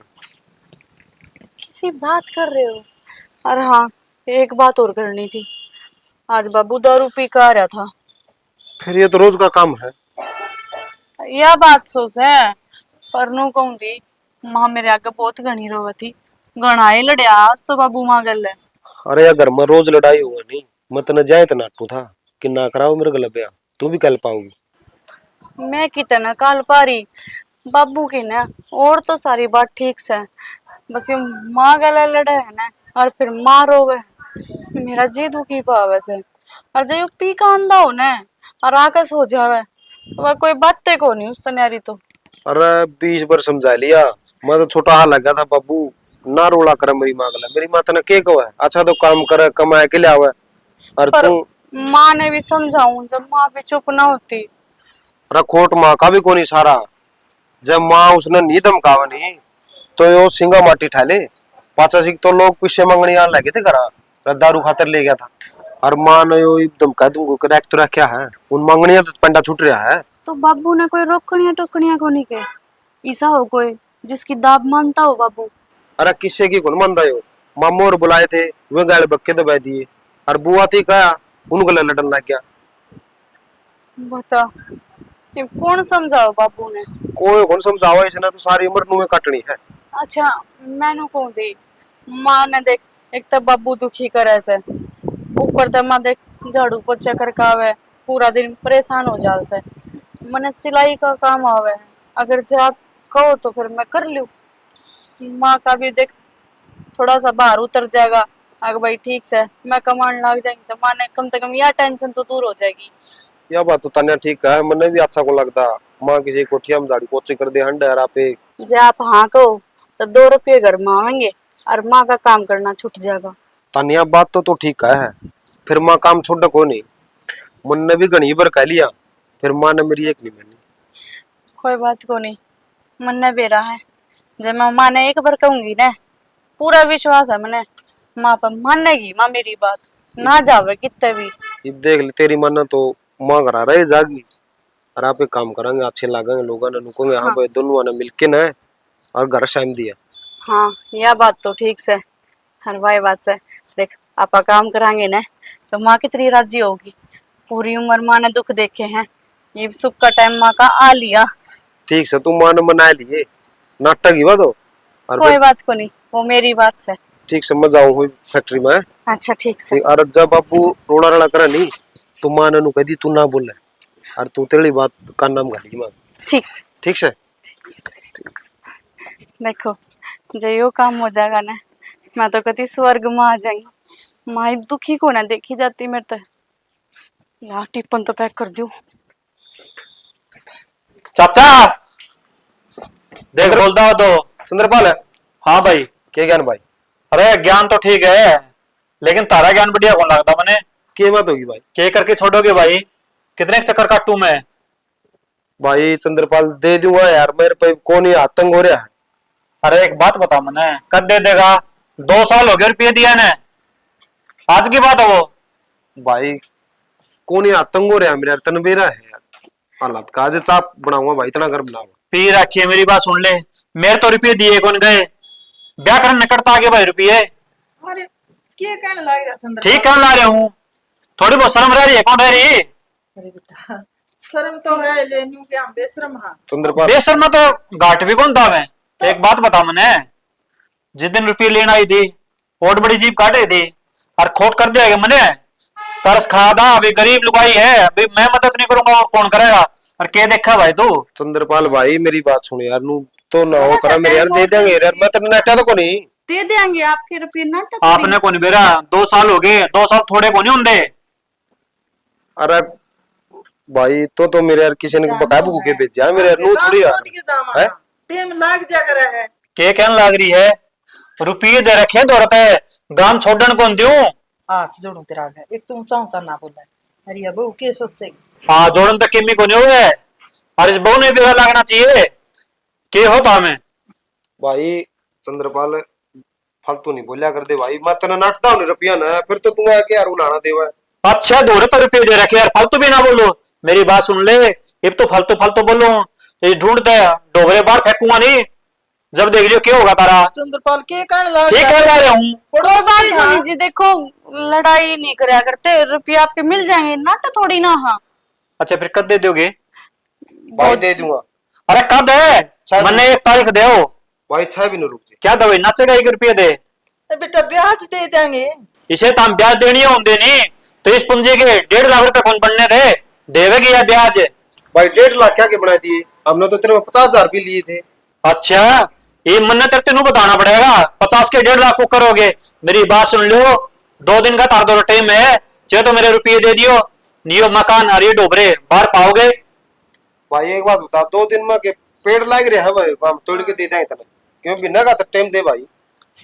किसी बात कर रहे हो? और हाँ एक बात और करनी थी, आज बाबू दारू पी कर आ रहा था। फिर ये तो रोज का काम है। यह बात सोच है पर नु कहूं थी माँ मेरे आगे बहुत घनी रोवा थी, गणाए लड़या आज तो बाबू माँ गल है। अरे यार घर में रोज लड़ाई हुआ नहीं, मत न जाए तो नाटू था कि ना कराओ मेरे गल ब्याह, तू भी कल पाऊंगी। मैं कितना काल पारी बाबू की ना और तो सारी बात ठीक से, बस ये माँ गला लड़े है ना और फिर माँ रोवे, मेरा जी दुखी पावे से। और जब पी का अंधा हो ना और आके सो जावे तो वह कोई बातें को नहीं उस तन्यारी तो। अरे 20 बार समझा लिया, मैं तो छोटा हाल लगा था बाबू ना रोला कर मेरी माँ गला, मेरी माँ तने के कहो है अच्छा तो काम करे कमाए के लिए आवे। और पर तू माँ ने भी समझाऊं जब माँ भी चुप ना होती। रखोट माँ का भी कोनी सारा, जब माँ उसने नी धमकावा नहीं तो यो सिंगा माटी ठाले पाचा सिख तो लोग पीछे मंगनी आने लगे थे करा दारू खातर ले गया था। और माँ ने यो धमका तुमको कर तो क्या है उन मंगनिया तो पंडा छूट रहा है। तो बाबू ने कोई रोकनिया टोकनिया को नहीं के, ऐसा हो कोई जिसकी दाब मानता हो बाबू। अरे किससे की कौन मानता हो, मामू और बुलाए थे वे गाल बक्के दबा दिए और बुआ थी कहा उनको लड़न लग गया। बता ये कौन समझाओ बाबू ने? कोई कौन समझाओ, इसने तो सारी उम्र नुए काटनी है। अच्छा मैनू कौन दी माँ ने देख एक तो बाबू दुखी करे से, ऊपर तो माँ देख झाड़ू पोछा करके आवे पूरा दिन परेशान हो जावे से। मने सिलाई का काम आवे, अगर जब कहो तो फिर मैं कर लूं। माँ का भी देख थोड़ा सा बाहर उतर जाएगा, अगर भाई ठीक से मैं कमाने लग जाएंगी तो माँ ने कम से कम यह टेंशन तो दूर हो जाएगी। यह बात तो तन्या ठीक है, मैंने भी अच्छा को लगता माँ किसी कोठिया में झाड़ी पोछे कर दे हंडर पे। जब आप हाँ कहो तो 2 रुपये घर में आवेंगे और माँ का काम करना छूट जाएगा। तन्या बात तो ठीक है, फिर माँ काम छोड़ को नहीं, मन ने भी घनी बार कह लिया फिर माँ ने मेरी एक नहीं मानी। कोई बात को नहीं, मन ने बेरा है जब मैं माँ ने एक बार कहूंगी ना पूरा विश्वास है मैंने माँ पर मानेगी माँ मेरी बात ना जावे कितने भी। ये देख ले तेरी माना तो माँ घर रहे जागी और आप एक काम करेंगे अच्छे लागेंगे लोगों ने नुकोंगे हाँ भाई दोनों ने मिलके ना और घर शाम दिया। हाँ यह बात तो ठीक से हर भाई बात से देख आप काम कराएंगे ना तो माँ कितनी राजी होगी। पूरी उम्र माँ ने दुख देखे हैं, ये सुख का टाइम माँ का आ लिया। ठीक से तुम माँ ने मना लिए नाटक ही बात हो और कोई बात को नहीं वो मेरी बात से। ठीक से मैं जाऊँ फैक्ट्री में। अच्छा ठीक से। और जब बाबू रोड़ा रड़ा करा नहीं तो मां ने कह दी तू ना बोले और तू तेरी बात का नाम गाली मां। ठीक से। ठीक से। देखो जो यो काम हो जाएगा ना, मैं तो कहती स्वर्ग में आ जाएंगी। माई दुखी को ना देखी जाती मेरे तो। यार टिप्पन तो पैक कर दूं। चाचा देख बोलता हो तो। चंद्रपाल है। हाँ भाई। के ज्ञान भाई? अरे ज्ञान तो ठीक है, लेकिन तारा ज्ञान बढ़िया कौन लगता मैंने। के बात होगी भाई? के करके छोड़ोगे भाई? कितने चक्कर काटू मैं? भाई चंद्रपाल दे दूंगा यार, मेरे पे कौन ही आतंक हो रहा है। अरे एक बात बता मैंने, कब दे देगा? 2 साल हो गए रुपये दिया ने, आज की बात है वो। भाई कौन ही आतंक हो रहा है मेरे यार, तनबेरा है यार हालात का। आज चाप बनाऊंगा भाई, इतना घर बनाऊंगा। पी रखिए मेरी बात सुन ले, मेरे तो रुपये दिए कौन गए? ब्याह करने निकटता आगे भाई रुपये। अरे क्या कहने लग रहा चंद्र? ठीक कर ला रहा हूँ, थोड़ी बहुत शर्म रह रही है, कौन रह रही है? अरे बेटा शर्म तो है, लेनू के हम बेशरम हाँ। चंद्रपाल बेशर्मा तो घाट भी कौन था मैं। एक बात बता मैंने, जिस दिन रुपये लेने आई थी बहुत बड़ी जीप काटे थी और खोट कर दिया मैंने। तरस खा था, अभी गरीब लुगाई है, अभी मैं मदद नहीं करूंगा और कौन करेगा? और क्या देखा भाई तू? चंद्रपाल भाई मेरी बात सुन यार, नू तो ना हो करा मेरे यार, दे देंगे यार, मैं तेरे नेटा तो को नहीं दे देंगे आपके रुपये नाटक। आपने कौन बेरा 2 साल हो गए, 2 साल थोड़े को नहीं होंगे। अरे भाई तो मेरे यार किसी ने बकाया भूख के भेजा है मेरे यार, नू थोड़ी यार है। टेम लाग जा कर है। के कहने लाग रही है? रुपये दे रखे दौड़ता है, गांव छोड़न कौन दूं? हाथ जोड़ू तेरा है, एक तुम चाचा ना बोला। अरे अब वो के सोचेगी? हाँ जोड़न तक किमी को नहीं हुए, और इस बहू ने भी लागना चाहिए। के होता हमें भाई चंद्रपाल फालतू नहीं बोलिया कर दे भाई, मैं तेना नाटता हूँ रुपया ना, फिर तो तू आके यार उलाना देवा। अच्छा दो तो रुपये दे रखे यार, फालतू भी ना बोलो। मेरी बात सुन ले, अब तो फालतू फालतू बोलो, ये ढूंढते डोबरे बाहर फेंकूंगा नहीं, जब देख लियो क्या होगा तारा। चंद्रपाल के कहने लग ठीक कर रहा हूँ। कोई बात नहीं जी, देखो लड़ाई नहीं करा करते, रुपये आपके मिल जाएंगे, नाटक थोड़ी ना। हाँ अच्छा फिर कब दे दोगे? भाई दे दूंगा। अरे कब है? मैंने 1 तारीख दे भाई 6 भी रुक जा। क्या दवाई नाचेगा? 1 रुपये दे। बेटा ब्याज दे देंगे। इसे तो हम ब्याज देनी है, होंगे नहीं तो इस पूंजी के 1.5 लाख रुपए कौन बनने थे? देवेगी या ब्याज? भाई 1.5 लाख क्या के बनाए दिए हमने, तो तेरे में 50,000 भी लिए थे। अच्छा ये मन तेरे तेनू बताना पड़ेगा, 50 के 1.5 लाख को करोगे। मेरी बात सुन लो, 2 दिन का तार दो टाइम है, चाहे तो मेरे रुपये दे दियो, नियो मकान हरी डोबरे बाहर पाओगे। भाई एक बात बता, 2 दिन में के पेड़ लाग रहे हैं भाई, हम तोड़ के दे देंगे तने, क्यों बिना का टाइम दे भाई।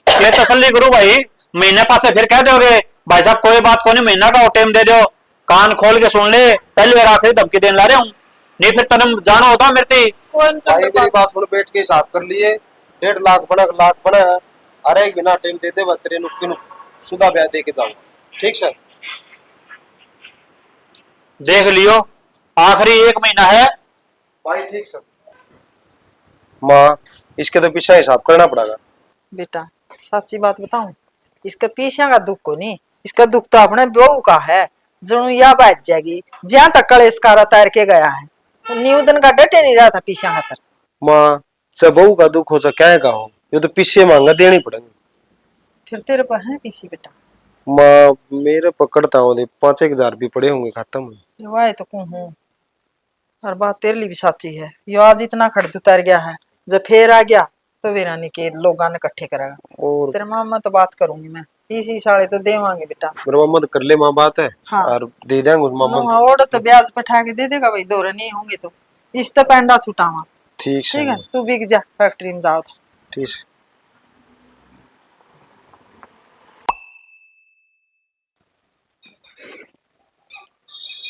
ये तसल्ली करो भाई, महीने पास फिर कह दोगे भाई साहब कोई बात को नहीं, महीना का टाइम दे दो। कान खोल के सुन ले, पहली बार आखिरी धमकी देने ला रहा हूँ, नहीं फिर तने जाना होता मेरे। भाई मेरी बात सुन, बैठ के हिसाब कर लिए, 1.5 लाख बना, लाख बना, अरे बिना टाइम दे दे तेरे नु सुधा ब्याह दे के जाऊंगा। ठीक है देख लियो, आखिरी 1 महीना है भाई। ठीक है माँ, इसके तो पीछे हिसाब करना पड़ेगा। बेटा सच्ची बात बताऊं, इसका पीछे का दुख को नहीं, इसका दुख तो अपने बहू का है, जो या बात जाएगी जहां तक कलेश कारा तैर के गया है। न्यूदन का डटे नहीं रहा था पीछे खातर। माँ जब बहू का दुख हो तो क्या का हो, ये तो पीछे मांगा देनी पड़ेगी। फिर तेरे पर है पीछे बेटा? माँ मेरे पकड़ता हूँ 5-1 हजार भी पड़े होंगे खाता में। वाह तो कौन हूँ, और बात तेरे लिए भी सच्ची है। यो आज इतना खड़द उतर गया है, जब फिर आ गया तो वीरानी के लोगों ने इकट्ठे करेगा। और तेरे मामा तो बात करूंगी मैं, इसी साले तो देवांगे बेटा। मेरे मामा तो कर ले माँ बात है। हाँ। और दे देंगे उस मामा हाँ, और तो ब्याज पठा के दे देगा भाई, 2 नहीं होंगे तो इस तो पेंडा छुटावा। ठीक ठीक है तू बिक जा, फैक्ट्री में जाओ था। ठीक।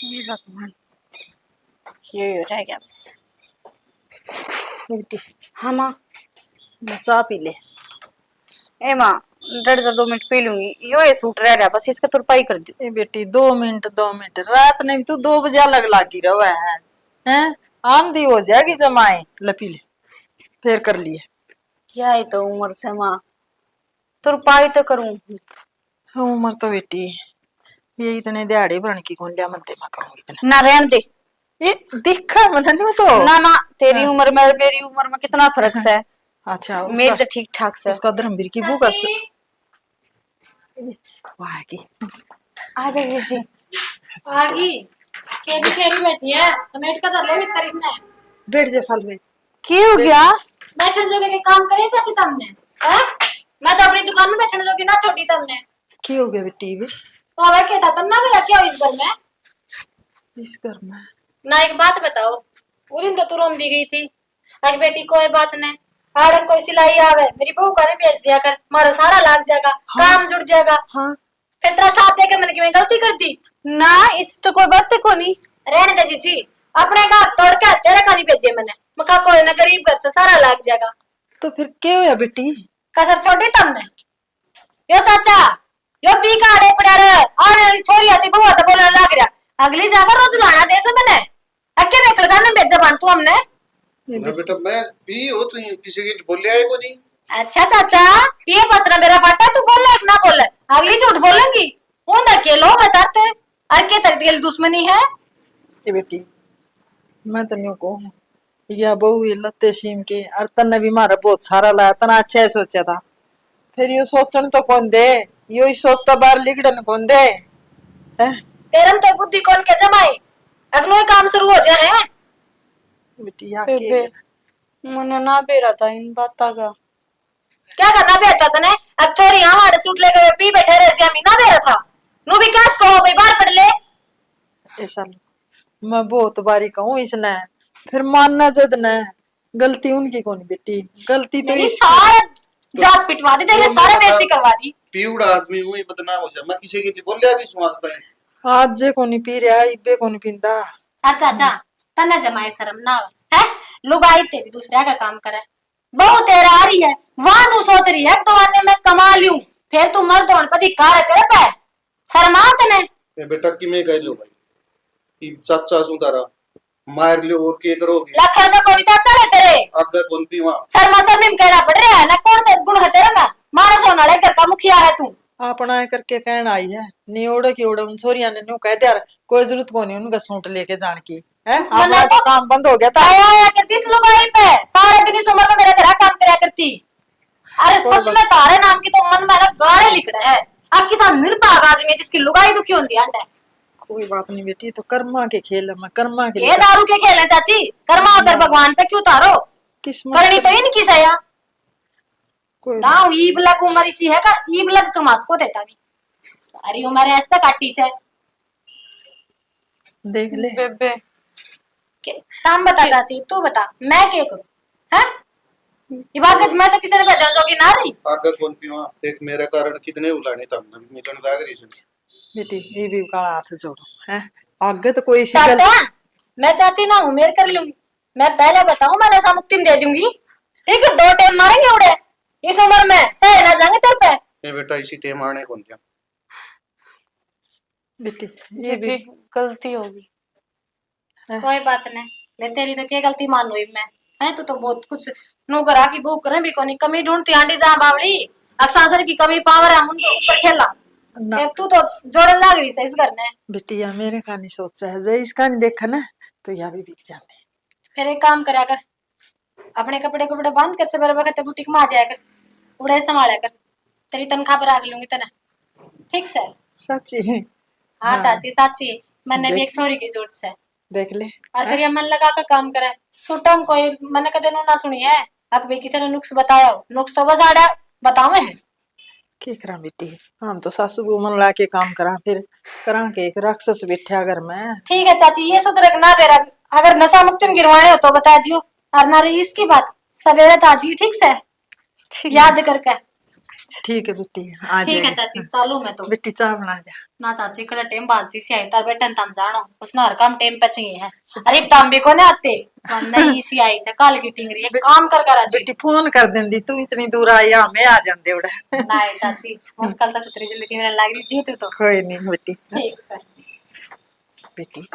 भगवान ये रह गया बस। बेटी हाँ माँ। चाह पी ले। ए माँ 1.5-2 मिनट पी लूंगी, यो ये सूट रह रहा बस, इसका तुरपाई कर दो। ए बेटी 2 मिनट 2 मिनट, रात ने भी तू 2 बजे अलग लागी रहा है, हैं? आंधी हो जाएगी जमाए। लपी ले फिर कर लिए। क्या है तो उम्र से माँ, तुरपाई तो करूँ। हाँ उम्र तो बेटी ये इतने दिहाड़ी बन की कौन लिया मनते मैं करूंगी इतने। ना रहन दे, ये देखा मन नहीं तो ना ना तेरी उम्र में मेरी उम्र में कितना फर्क है। अच्छा मेरी तो ठीक ठाक से। उसका धर्मवीर की बुक वाह की आ जा जीजी आगी केरी केरी बैठी है समेट का धर ले भीतर इसने बैठ जा साल में की हो गया? बैठन जोगे के काम करे चाची तुमने हैं मैं तो अपनी दुकान में बैठने जोगी ना छोड़ी तुमने की हो गया बेटी भी तो अब क्या था तुम ना मेरा क्या हो इस घर में इस घर में ना एक बात बताओ वो दिन तो तू रोन दी गई थी आज बेटी कोई बात नहीं आड़न कोई सिलाई आवे मेरी बहू का ने भेज दिया कर मारा सारा लाग जाएगा काम जुड़ जाएगा हाँ फिर तेरा साथ देके मैंने क्यों गलती कर दी ना इस तो कोई बात को नहीं। रहने दे जीजी अपने का तोड़ के तेरे का नहीं भेजे मैंने मका कोई ना गरीब घर से सारा लाग जाएगा तो फिर क्या होया बेटी कसर छोड़ी तुमने यो चाचा यो पी का आड़े पड़ा रे और छोरी आती बहू आती बोलने लग रहा अगली जाकर रोज लाना दे से मैंने अक्के देख लगा ना भेजा बांध तू हमने मैं बेटा मैं भी हो चाहिए किसी की बोले आए को नहीं। अच्छा चाचा पिए पतना मेरा पाटा तू बोल एक ना बोल अगली झूठ बोलेंगी उन के लो बताते अर के तक दिल दुश्मनी है ये बेटी मैं तो न्यू को या बहू ये लत्ते सीम के और तन्ने भी मारा बहुत सारा लाया तना अच्छा ही सोचा था फिर यो सोचन तो कौन दे यो ही सोचता बार लिगड़न कौन दे हैं तेरम तो बुद्धि कौन के जमाई अगलो काम शुरू हो जाए हैं बेटी या बेबे के मने ना बेरा था इन बाता का। क्या करना बेटा तने अब छोरी हमारे सूट ले गए पी बैठे रहे श्यामी ना बेरा था नु भी क्या को भाई बाहर पड़ ले ऐसा मैं बहुत बारी कहूँ इसने फिर मानना जद न गलती उनकी कौन बेटी गलती तो मेरी इस सारा जात पिटवा दी तेरे सारे बेइज्जती करवा दी पीवड़ा आदमी हुई बदनाम हो जाए मैं किसी की बोले भी सुनाता है आज जे कोनी पी रहा इबे कोनी पींदा अच्छा अच्छा तने जमाए शर्म ना है लुगाई तेरी दूसरा का काम करे बहु तेरा आ रही है वहां नु सोच रही है तो आने मैं कमा लूं फिर तू मर्द होने पर धिक्कार है तेरे पे शर्म आ तने ये बेटा कि मैं कह लो भाई कि चाचा सु तारा मार लियो और के करोगे लखन का कोई चाचा है तेरे आगे कौन पी वहां शर्मा शर्मी में कहना पड़ रहा है ना कौन से गुण है तेरे में मानस होने वाले घर का मुखिया है तू अपना है करके कहना आई है नियोड़े की ओड़े उन छोरिया ने न्यू कह दिया कोई जरूरत को नहीं उनका सूट लेके जान की है अपना तो काम बंद हो गया था आया आया करती इस लुगाई पे सारे दिन इस उम्र में मेरा तेरा काम करया करती अरे सच में तारे नाम की तो मन में ना गाने लिख रहा है अब किसान निर्भाग आदमी है जिसकी लुगाई दुखी होती है अंडे कोई बात नहीं बेटी तो कर्मा के खेल है मैं कर्मा के ये दारू के खेल है चाची कर्मा अगर भगवान पे क्यों तारो किस्मत करनी तो इनकी सया कोई ना ईब लग उम्र इसी है का ईब लग कमास को देता भी सारी उम्र ऐसे काटी से देख ले बेबे के तुम बता चाची तू बता मैं क्या करूं हैं इबादत मैं तो किसी ने भेजने जोगी ना रही आगे कौन पी वहां देख मेरे कारण कितने उलाने तब मिलन लाग रही है बेटी ये भी का हाथ जोड़ो है आगे तो कोई सी गल चाचा मैं चाची ना हूं मेर कर लूंगी मैं पहले बताऊं मैं नशा मुक्ति में दे दूंगी ठीक है 2 टाइम मारेंगे उड़े इस उम्र में सह ना जाएंगे तेरे पे ये बेटा इसी टेम आने कौन क्या बेटी ये जीजी भी गलती होगी। कोई बात नहीं ले तेरी तो क्या गलती मान लो मैं है तू तो बहुत कुछ नो करा की भूख करे भी कोनी कमी ढूंढती आंटी जा बावड़ी अक्सासर की कमी पावर है मुंडो ऊपर खेला ना ये तू तो जोड़न लाग रही है इस घर ने बेटी या मेरे का नहीं सोचा है जे इसका नहीं देखा ना तो यह भी बिक जाते फिर एक काम करा कर अपने कपड़े कपड़े बांध कर सवेरे वक्त बुटीक में आ जाया कर उड़े संभाला कर तेरी तनख्वाह पर आग लूंगी तना ठीक से सच्ची है हाँ चाची साची मैंने भी देख- एक छोरी की जरूरत से देख ले और फिर ये मन लगा कर काम करे सुटम कोई मैंने कदे नु ना सुनी है अक भी किसी ने नुक्स बताया हो नुक्स तो बस आड़ा बतावे है के करा बेटी हम तो सासू को मन ला के काम करा फिर करा के एक राक्षस बैठा घर में ठीक है चाची ये सुधरक ना बेरा अगर नशा मुक्ति में गिरवाने हो तो बता दियो और ना रही इसकी बात सवेरे ताजी ठीक से याद करके ठीक है बेटी आ ठीक है जाएगी चाची चालू मैं तो बेटी चाय बना दे ना चाची कड़ा टाइम बाजती सी आई तार बेटन तम जानो उसने हर काम टाइम पे चाहिए है अरे तम भी को ने आते नहीं सी आई से काल की टिंगरी है काम कर कर आज बेटी फोन कर देंदी तू इतनी दूर आई हमें आ जांदे उड़ा नहीं चाची मुश्किल तो सुतरी जल्दी थी मेरे लाग रही जी तू तो कोई नहीं बेटी ठीक से बेटी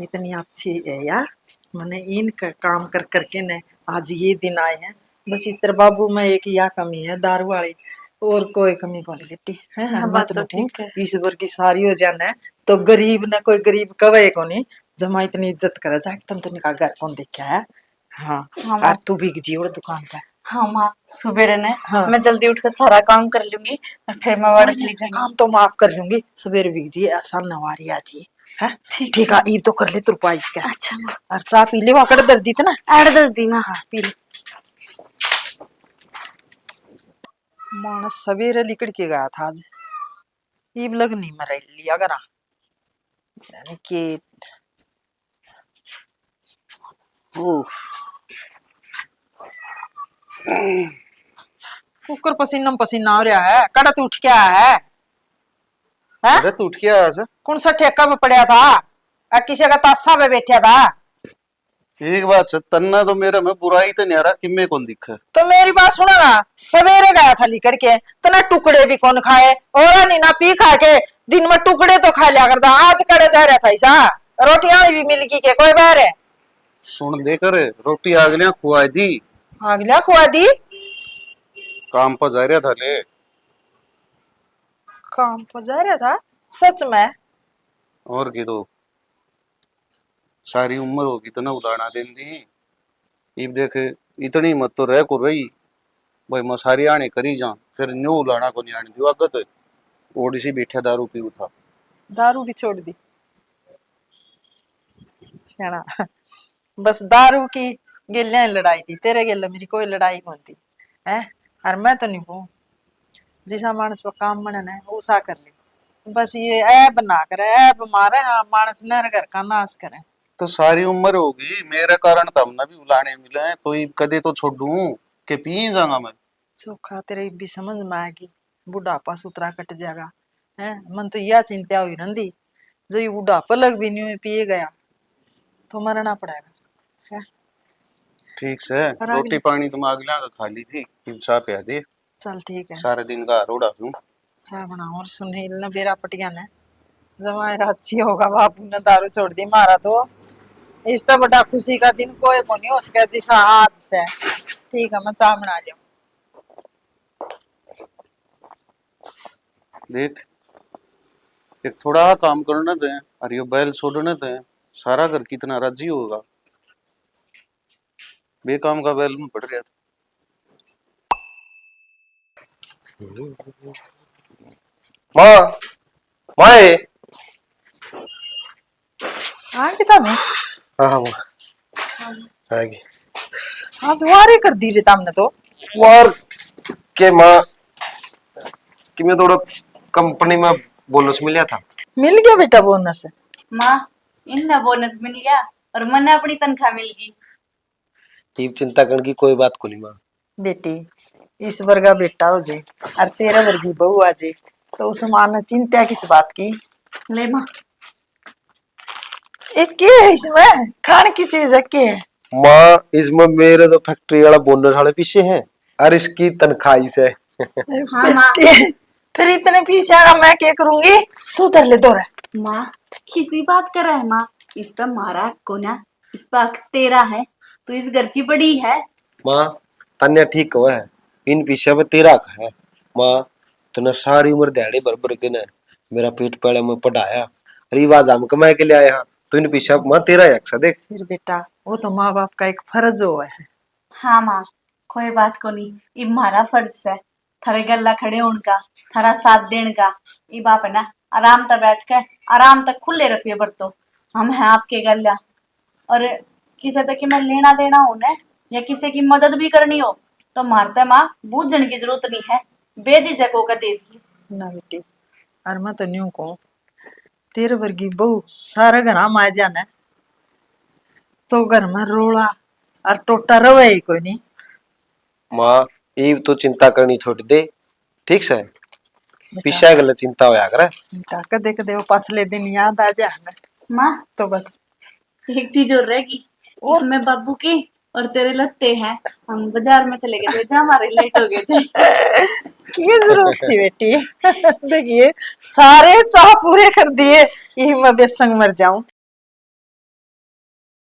इतनी अच्छी है यार मैंने इनका काम कर करके ने आज ये दिन आए हैं बस इस तरह बाबू में एक या कमी है दारू वाली और कोई कमी को नहीं बेटी है हाँ, मत बात तो ठीक ठीक है। ईश्वर की सारी हो जाना है तो गरीब ने कोई गरीब कवे को नहीं जमा इतनी इज्जत करे जाए तन तो निका घर कौन देखा है हाँ हाँ, और तू भी जीवड़ दुकान पे हाँ माँ सुबह ने हाँ। मैं जल्दी उठकर सारा काम कर लूंगी और फिर मैं वार्ड चली जाऊंगी। काम तो माफ कर लूंगी, सवेरे बिक जी आसान नवारी आ जी है। ठीक ठीक है, ईब तो कर ले तुरपा इसका। अच्छा माँ। और चाय पी ले, वहां कर दर्दी थे ना। ऐड दर दी माँ। हाँ पी ले। मानस सवेरे लिकड़ के गया था आज, ईब लग नहीं मर लिया करा यानी कि कुकर पसीना पसीना हो रहा है, कड़ा तू उठ क्या है? अरे तू उठ के आया सर? कौन सा ठेका पे पड़ा था? किसी का तासा पे बैठा था? एक बात है, तन्ना तो मेरा में बुराई तो नहीं आ रहा कि मैं कौन दिखा। तो मेरी बात सुनो ना, सवेरे गया था लिकड़ के, तना टुकड़े भी कौन खाए और नहीं ना पी खा के दिन में टुकड़े तो खा लिया करता। आज कड़े जा रहा था ऐसा, रोटियां भी मिल गई के कोई बार है? सुन लेकर रोटी आगलियां खुआ दी, अगला खुआ दी। काम पर जा रहा था ले। काम पर जा रहा था सच में? और की तो सारी उम्र होगी तो ना उलाना देन दी। इब देख इतनी मत तो रह को रही भाई, मैं सारी आने करी जा फिर न्यू उलाना को नहीं आने दी आगत ओडी सी बैठा दारू पीऊ था। दारू भी छोड़ दी सियाना। बस दारू की गेलियां लड़ाई थी, तेरे गेल मेरी कोई लड़ाई कौन थी है। और मैं तो नहीं हूँ जिसा मानस पर काम मनन है उसा कर ले। बस ये ऐब ना करे, ऐब मारे हाँ मानस ने घर का नाश करे। तो सारी उम्र होगी मेरे कारण तब ना भी उलाने मिले हैं, तो इब कदे तो छोड़ू के पी जाऊंगा मैं। चोखा तेरे भी समझ में आएगी, बुढ़ापा सुतरा कट जाएगा है। मन तो यह चिंता हुई रही जो ये बुढ़ापा लग भी नहीं पिए गया तो मरना पड़ेगा है। ठीक से रोटी पानी तुम अगला का खा ली थी, इब चाह पिया दे। चल ठीक है, सारे दिन का रोड़ा हूँ चाय बनाओ। और सुनील ने बेरा पटिया ने जमाया अच्छी होगा, बापू ने दारू छोड़ दी मारा तो इस तो बड़ा खुशी का दिन कोई को नहीं हो सका जिसा आज से। ठीक है मैं चाय बना लिया। देख एक थोड़ा काम करने दे और ये बैल छोड़ने दे, सारा घर कितना राजी होगा। बेकाम का बैल में पड़ गया था। माँ माए। हाँ किता में हाँ हाँ माँ आएगी। आज वारे कर दी रे तामने तो। और के माँ कि मैं थोड़ा कंपनी में बोनस मिला था। मिल गया बेटा बोनस? माँ इन्हें बोनस मिल गया और मने अपनी तनख्वाह मिल गई। टीप चिंता करने की कोई बात को नहीं माँ। बेटी इस वर्गा बेटा हो जाए और 13 वर्गी बहू आ जाए तो उस मां ने चिंता किस बात की? ले माँ एक के है इसमें खाने की चीज है के? माँ इसमें मेरे तो फैक्ट्री वाला बोनस वाले पीछे हैं और इसकी तनख्वाही से। हाँ माँ। बेटी, फिर इतने पीछे आगा मैं क्या करूंगी? तू उधर ले दो रे। माँ किसी बात कर रहा है माँ, इस पर मारा को ना, इस पर हक तेरा है, तो इस घर की बड़ी है। माँ तन्या ठीक हुआ है, इन पीछे पे तेरा का है। माँ तूने सारी उम्र दिहाड़ी भर के ने मेरा पेट पहले में पढ़ाया, रिवाज हम कमाए के लिए आया, तो इन पीछे माँ तेरा यक्षा देख। फिर बेटा वो तो माँ बाप का एक फर्ज हो है। हाँ माँ कोई बात को नहीं, ये हमारा फर्ज है थारे गल्ला खड़े उनका, थारा साथ देने का। ये बाप है ना आराम तक बैठ के आराम तक खुले रखिए बरतो, हम हैं आपके गल्ला। और किसी तक की मैं लेना देना हो न या किसी की मदद भी करनी हो तो मारते माँ बूझने की जरूरत नहीं है, बेझिझक होकर दे दी ना बेटी। और मैं तो न्यू कहूँ 13 वर्गी बहू सारा घर हम आ जाना तो घर में रोला और टोटा रवे ही कोई नहीं। माँ ये तो चिंता करनी छोड़ दे, ठीक से पीछे गलत चिंता होया करे। बेटा कदे कदे वो पाछले दिन याद आ जाए माँ। तो बस एक चीज और रहेगी, इसमें बाबू की और तेरे लत्ते हैं, हम बाजार में चले गए थे जहाँ हमारे लेट हो गए थे। की जरूरत थी बेटी? देखिए सारे चाह पूरे कर दिए, यही मैं बेसंग मर जाऊं।